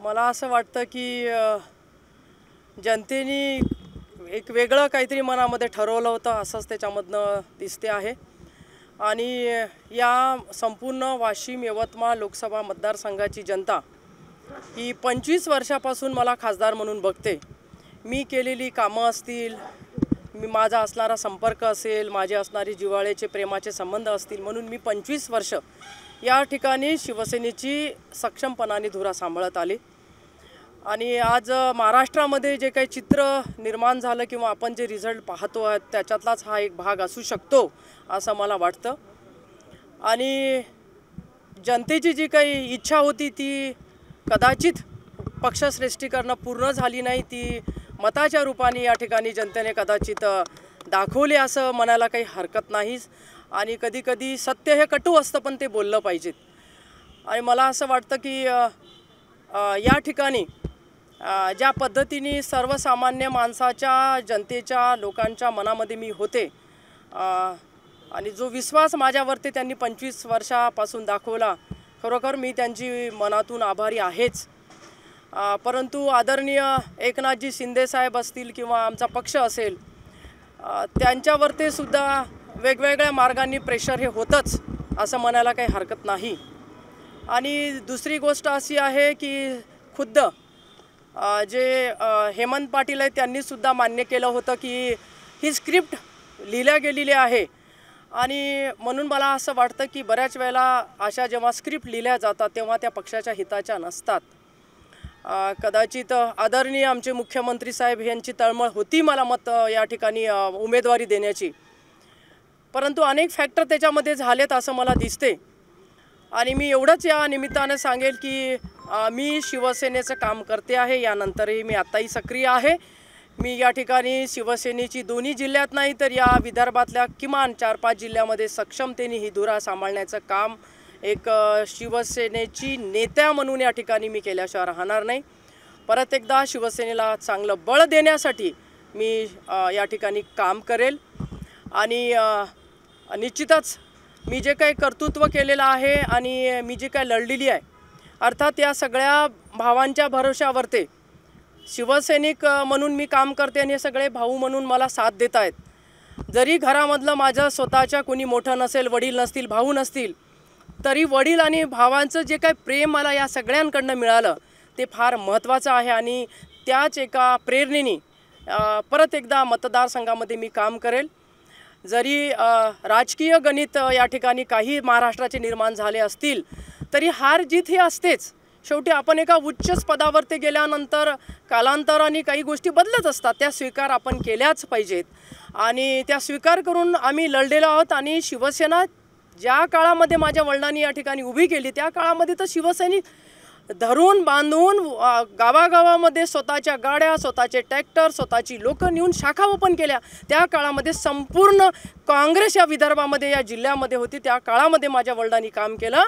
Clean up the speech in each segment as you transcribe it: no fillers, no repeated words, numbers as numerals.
मला असं वाटतं की जनतेने एक वेगळं काहीतरी मनामध्ये ठरवलं होतं असंच त्याच्यामधनं दिसते आहे। आणि या संपूर्ण वाशिम यवतमाळ लोकसभा मतदारसंघाची जनता ही 25 वर्षापासून मला खासदार म्हणून बघते। मी केलेली कामं असतील, माझा असणारा संपर्क असेल, माझे असणारे जिव्हाळ्याचे प्रेमाचे संबंध असतील, म्हणून मी 25 वर्ष या ठिकाणी शिवसेनेची सक्षमपणाने धुरा सांभाळत आले। आणि आज महाराष्ट्रामध्ये जे काही चित्र निर्माण झालं किंवा आपण जे रिझल्ट पाहतो आहे त्याच्यातलाच हा एक भाग असू शकतो असं मला वाटतं। आणि जनतेची जी काही इच्छा होती ती कदाचित पक्षश्रेष्ठीकरण पूर्ण झाली नाही, ती मताच्या रूपाने या ठिकाणी जनतेने कदाचित दाखवले असं म्हणायला काही हरकत नाही। आणि कधी कधी सत्य हे कटू असतं पण ते बोललं पाहिजेत। आणि मला असं वाटतं की या ठिकाणी ज्या पद्धतीने सर्वसामान्य माणसाच्या जनतेच्या लोकांच्या मनामध्ये मी होते आणि जो विश्वास माझ्यावरती त्यांनी 25 वर्षापासून दाखवला, खरोखर मी त्यांची मनातून आभारी आहेच। परंतु आदरणीय एकनाथजी शिंदे साहेब असतील किंवा आमचा पक्ष असेल, त्यांच्यावरती सुद्धा वेगवेगळ्या मार्गांनी प्रेशर हे होतंच असं म्हणायला काही हरकत नाही। आणि दुसरी गोष्ट अशी आहे की खुद्द जे हेमंत पाटील आहेत त्यांनी सुद्धा मान्य केलं होतं की ही स्क्रिप्ट लिहिल्या गेलेली आहे। आणि म्हणून मला असं वाटतं की बऱ्याच वेळेला अशा जेव्हा स्क्रिप्ट लिहिल्या जातात तेव्हा त्या पक्षाच्या हिताच्या नसतात। कदाचित आदरणीय आमचे मुख्यमंत्री साहेब यांची तळमळ होती मला मत या ठिकाणी उमेदवारी देण्याची, परंतु अनेक फॅक्टर त्याच्यामध्ये झालेत असं मला दिसते। आणि मी एवढंच या निमित्ताने सांगेल की मी शिवसेनेचं काम करते आहे, यानंतरही मी आत्ताही सक्रिय आहे। मी या ठिकाणी शिवसेनेची दोन्ही जिल्ह्यात नाही तर या विदर्भातल्या किमान 4-5 जिल्ह्यामध्ये सक्षमतेने ही धुरा सांभाळण्याचं काम एक शिवसेनेची नेत्या म्हणून या ठिकाणी मी केल्याशिवाय राहणार नाही। परत एकदा शिवसेनेला चांगलं बळ देण्यासाठी मी या ठिकाणी काम करेल। आणि निश्चितच मी जे काही कर्तृत्व केलेलं आहे आणि मी जी काही लढलेली आहे, अर्थात या सगळ्या भावांच्या भरोशावरती शिवसैनिक म्हणून मी काम करते आणि हे सगळे भाऊ म्हणून मला साथ देत आहेत। जरी घरामधलं माझं स्वतःच्या कोणी मोठं नसेल, वडील नसतील, भाऊ नसतील, तरी वडील आणि भावांचं जे काही प्रेम मला या सगळ्यांकडनं मिळालं ते फार महत्त्वाचं आहे। आणि त्याच एका प्रेरणेने परत एकदा मतदारसंघामध्ये मी काम करेल। जरी राजकीय गणित या ठिकाणी काही महाराष्ट्राचे निर्माण झाले असतील तरी हार जीत ही असतेच। शेवटी आपण एका उच्च पदावरती गेल्यानंतर कालांतराने काही गोष्टी बदलत असतात, त्या स्वीकार आपण केल्याच पाहिजेत। आणि त्या स्वीकार करून आम्ही लढलेलो आहोत। आणि शिवसेना ज्या काळामध्ये माझ्या वडिलांनी या ठिकाणी उभी केली त्या काळामध्ये तर शिवसैनिक धरून बांधून गावागावामध्ये स्वतःच्या गाड्या, स्वतःचे ट्रॅक्टर, स्वतःची लोकं नेऊन शाखा ओपन केल्या। त्या काळामध्ये संपूर्ण काँग्रेस या विदर्भामध्ये या जिल्ह्यामध्ये होती, त्या काळामध्ये माझ्या वडिलांनी काम केलं।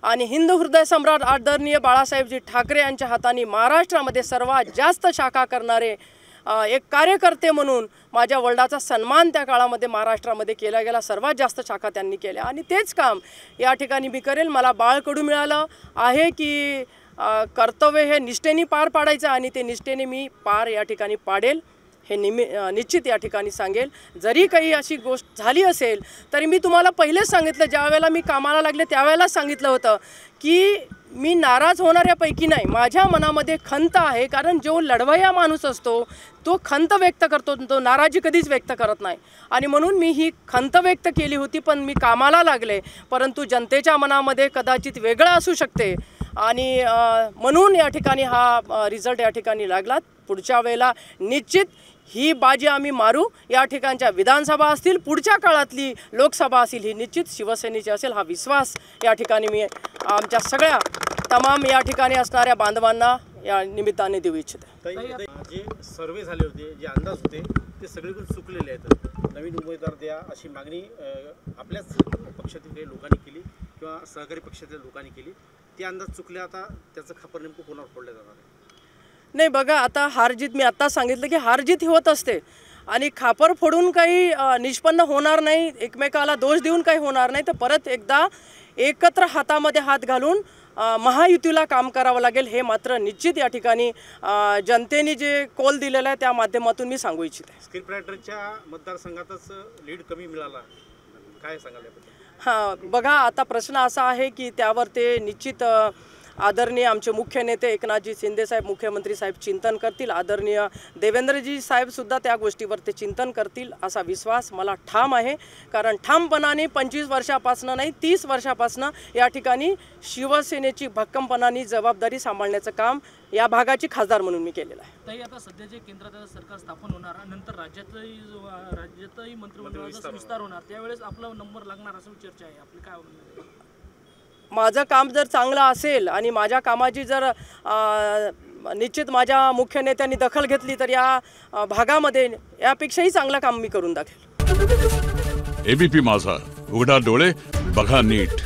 आणि हिंदू हृदय सम्राट आदरणीय बाळासाहेबजी ठाकरे यांच्या हाताने महाराष्ट्रामध्ये सर्वात जास्त शाखा करणारे एक कार्यकर्ते म्हणून माझ्या वडिलांचा सन्मान त्या काळामध्ये महाराष्ट्रामध्ये केला गेला। सर्वात जास्त शाखा त्यांनी केल्या आणि तेच काम या ठिकाणी मी करेल। मला बाळकडू मिळालं आहे की कर्तव्य हे निष्ठेने पार पाडायचं आणि ते निष्ठेने मी पार या ठिकाणी पाडेल हे निश्चित या ठिकाणी सांगेल। जरी काही अशी गोष्ट झाली असेल तरी मी तुम्हाला पहिलेच सांगितलं, ज्या वेळेला मी कामाला लागले त्यावेळेला सांगितलं होतं की मी नाराज होणाऱ्यापैकी नाही। माझ्या मनामध्ये खंत आहे, कारण जो लढवय्या माणूस असतो तो खंत व्यक्त करतो, तो नाराजी कधीच व्यक्त करत नाही। आणि म्हणून मी ही खंत व्यक्त केली होती, पण मी कामाला लागले। परंतु जनतेच्या मनामध्ये कदाचित वेगळं असू शकते आणि म्हणून या ठिकाणी हा रिझल्ट या ठिकाणी लागला। पुढच्या वेळेला निश्चित ही बाजी आम्ही मारू। या ठिकाणच्या विधानसभा असतील, पुढच्या काळातली लोकसभा असेल, ही निश्चित शिवसेनेची असेल हा विश्वास या ठिकाणी मी आमच्या सगळ्या तमाम या ठिकाणी असणाऱ्या बांधवांना या निमित्ताने देऊ इच्छिते। जे सर्वे झाले होते, जे अंदाज होते ते सगळीकडून चुकलेले आहेत। नवीन उमेदवार द्या अशी मागणी आपल्याच पक्षातील काही लोकांनी केली किंवा सहकारी पक्षातील लोकांनी केली, ते अंदाज चुकले। आता त्याचं खापर नेमकं कोणावर फोडलं जाणार आहे? नाही बघा, आता हारजीत मी आत्ता सांगितलं की हारजीत ही होत असते आणि खापर फोडून काही निष्पन्न होणार नाही, एकमेकाला दोष देऊन काही होणार नाही। तर परत एकदा एकत्र हातामध्ये हात घालून महायुतीला काम करावं लागेल हे मात्र निश्चित या ठिकाणी जनतेने जे कौल दिलेला आहे त्या माध्यमातून मी सांगू इच्छित आहे. स्क्रिप्ट रायटरच्या मतदारसंघातच लीड कमी मिळाला, काय सांगाल याबद्दल? हां, बघा आता प्रश्न असा आहे की त्यावर ते निश्चित आदरणीय आमचे मुख्य नेते एकनाथजी शिंदे साहेब, मुख्यमंत्री साहेब चिंतन करतील. आदरणीय देवेंद्रजी साहेबसुद्धा त्या गोष्टीवर ते चिंतन करतील असा विश्वास मला ठाम आहे. कारण ठामपणाने 25 वर्षापासून नाही 30 वर्षापासून या ठिकाणी शिवसेनेची भक्कमपणाने जबाबदारी सांभाळण्याचं काम या भागाची खासदार म्हणून मी केलेलं आहे. ताई, आता सध्या जे केंद्रात सरकार स्थापन होणार नंतर राज्यातही मंत्रिमंडळाचा विस्तार होणार, त्यावेळेस आपला नंबर लागणार असं चर्चा आहे. आपली काय म्हणणं आहे? माझं काम जर चांगलं असेल आणि माझ्या कामाची जर निश्चित माझ्या मुख्य नेत्यांनी दखल घेतली तर या भागामध्ये यापेक्षाही चांगलं काम मी करून दाखवेल. एबीपी माझा, उघडा डोळे बघा नीट.